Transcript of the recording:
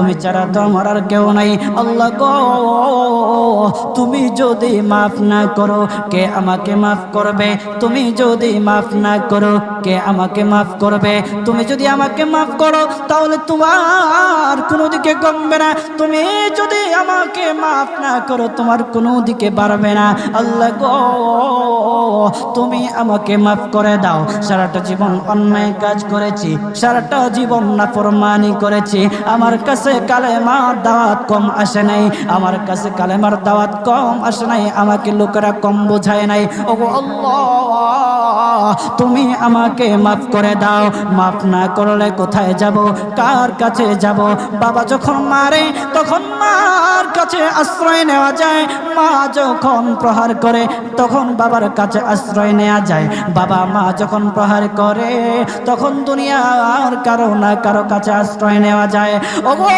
তুমি ছাড়া তো আমার আর কেউ নাই। আল্লাহ গো, তুমি যদি মাফ না করো কে আমাকে মাফ করবে? তুমি যদি মাফ না করো কে আমাকে মাফ করবে? তুমি যদি আমাকে মাফ করো তাহলে তোমার কোনো দিকে কমবে না, তুমি যদি আমাকে মাফ না করো তোমার কোনো দিকে বাড়বে না। আল্লাহ গো, তুমি আমাকে মাফ করে দাও। সারাটা জীবন অন্যায় কাজ করেছি, সারাটা জীবন নাফরমানি করেছি, আমার কাছে কালেমার দাওয়াত কম আসে নাই, আমার কাছে কালেমার দাওয়াত কম আসে নাই, আমাকে লোকেরা কম বোঝায় নাই। ওগো আল্লাহ, তুমি আমাকে মাফ করে দাও। মাফ না করলে কোথায় যাব, কার কাছে যাব? বাবা যখন মারে তখন মার কাছে আশ্রয় নেওয়া যায়, মা যখন প্রহার করে তখন বাবার কাছে আশ্রয় নেওয়া যায়, বাবা মা যখন প্রহার করে তখন দুনিয়ার কারো না কারো কাছে আশ্রয় নেওয়া যায়। ওগো